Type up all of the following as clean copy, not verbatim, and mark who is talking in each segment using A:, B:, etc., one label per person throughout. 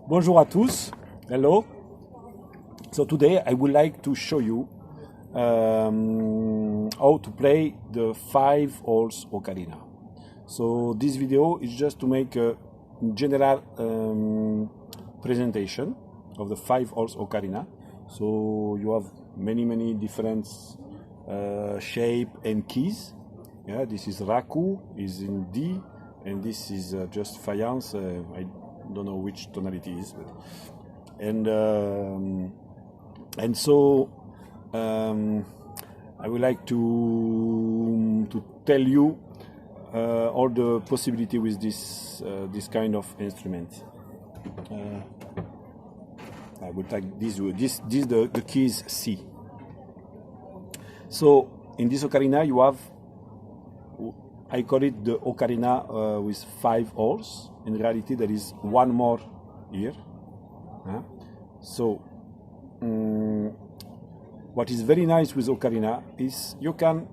A: Bonjour à tous. Hello. So today I would like to show you how to play the 5 holes ocarina. So this video is just to make a general presentation of the 5 holes ocarina. So you have many different shape and keys. Yeah, this is Raku, is in D, and this is just Fayence. I don't know which tonality it is, but and so I would like to tell you all the possibility with this kind of instrument. I will take this. The keys C. So in this ocarina you have, I call it the ocarina with 5 holes. In reality, there is one more here. So, what is very nice with ocarina is you can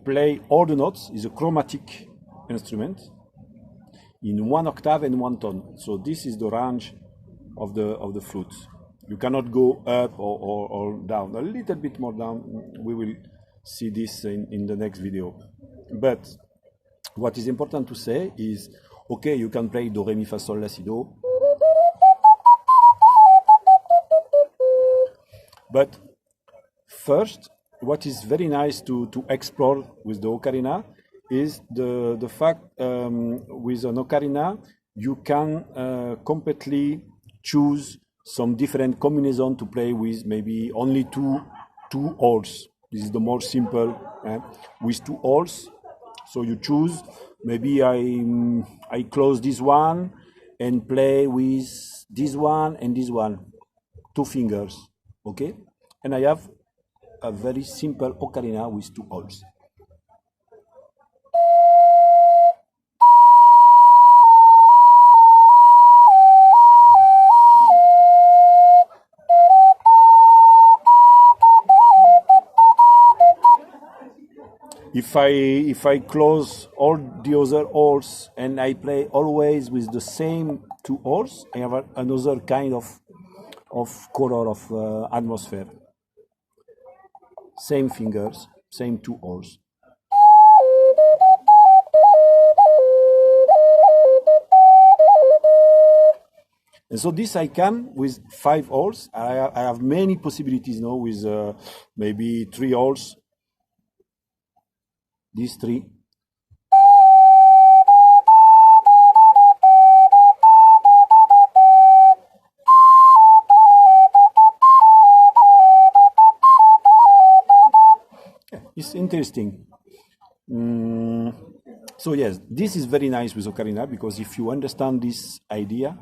A: play all the notes. It's a chromatic instrument in 1 octave and 1 tone. So this is the range of the flute. You cannot go up or down. A little bit more down. We will see this in the next video. But what is important to say is, okay, you can play do, re, mi, fa, sol, la, si, do. But first, what is very nice to explore with the ocarina is the fact with an ocarina you can completely choose some different combination to play with, maybe only two holes. This is the more simple with 2 holes. So you choose, maybe I close this one and play with this one and this one, 2 fingers, okay? And I have a very simple ocarina with 2 holes. If I close all the other holes and I play always with the same 2 holes, I have another kind of color of atmosphere. Same fingers, same 2 holes. And so this I can with 5 holes. I have many possibilities now with maybe 3 holes. These 3. It's interesting. So yes, this is very nice with ocarina, because if you understand this idea,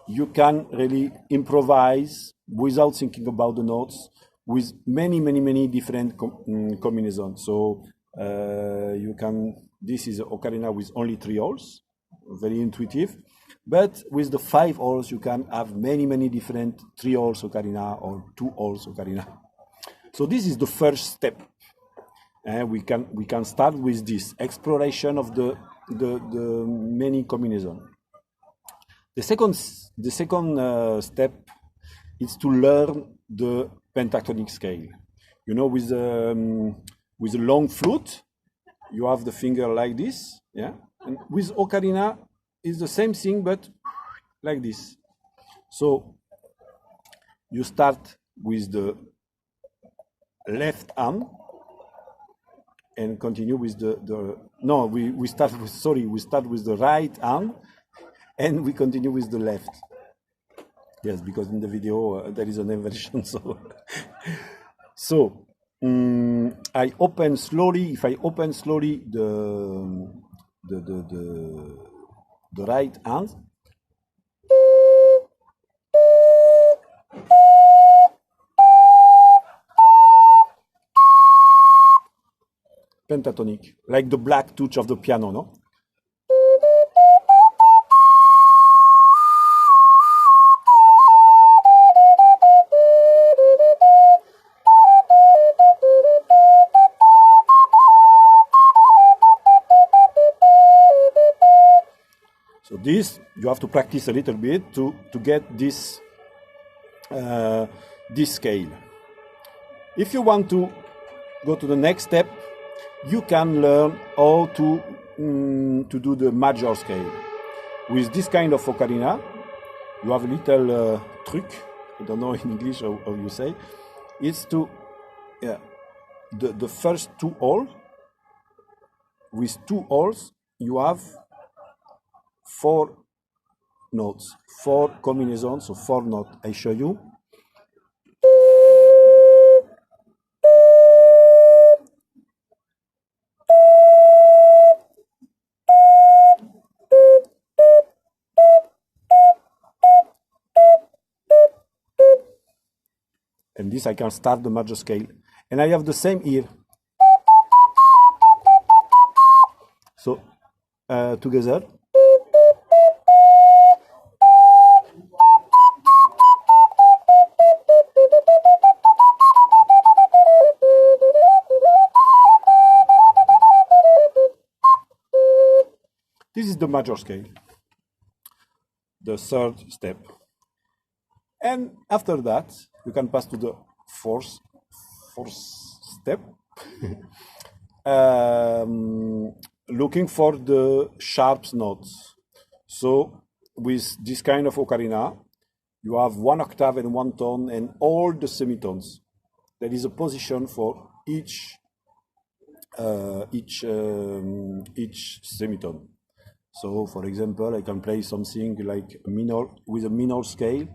A: you can really improvise without thinking about the notes with many different combinations. So you can, this is ocarina with only 3 holes, very intuitive, but with the 5 holes you can have many different 3 holes ocarina or 2 holes ocarina. So this is the first step. We can start with this exploration of the many combinations. The second step is to learn the pentatonic scale. You know, with a long flute, you have the finger like this, yeah. And with ocarina, it's the same thing, but like this. So you start with the left hand and continue with we start with the right hand and we continue with the left. Yes, because in the video there is an inversion. So I open slowly. If I open slowly the right hand, pentatonic, like the black touch of the piano, no? So this you have to practice a little bit to get this this scale. If you want to go to the next step, you can learn how to do the major scale. With this kind of ocarina, you have a little trick, I don't know in English how you say, it's to, the first two holes, with two holes, you have 4 notes, 4 combinations, so 4 notes. I show you. And this I can start the major scale. And I have the same here. So, together. This is the major scale, the third step. And after that, you can pass to the fourth step, looking for the sharp notes. So with this kind of ocarina, you have 1 octave and 1 tone and all the semitones. There is a position for each semitone. So, for example, I can play something like minor with a minor scale.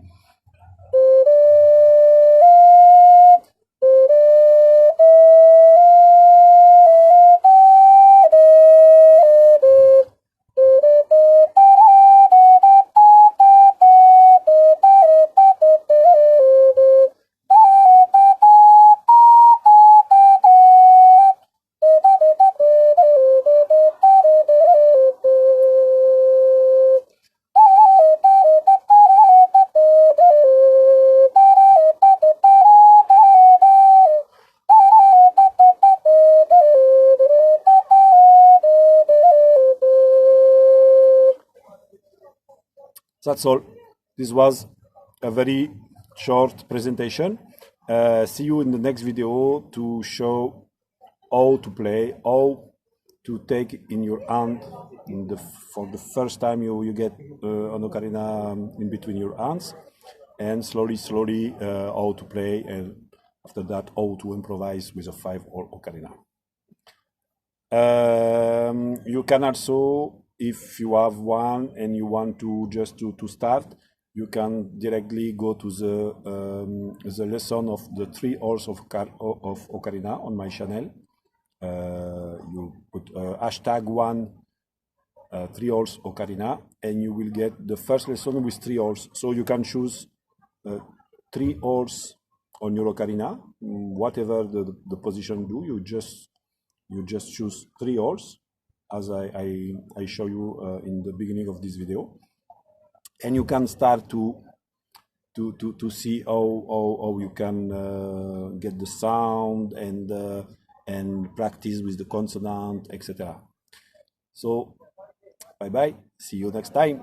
A: That's all. This was a very short presentation. See you in the next video to show how to play, how to take in your hand for the first time you get an ocarina in between your hands, and slowly how to play, and after that how to improvise with a 5-hole ocarina. You can also, if you have one and you want to just to start, you can directly go to the lesson of the 3 hours of ocarina on my channel. You put #1 3 hours ocarina, and you will get the first lesson with 3 hours. So you can choose 3 hours on your ocarina, whatever the position do. You just choose 3 hours, as I show you in the beginning of this video, and you can start to see how you can get the sound and practice with the consonant, etc. So bye bye, see you next time.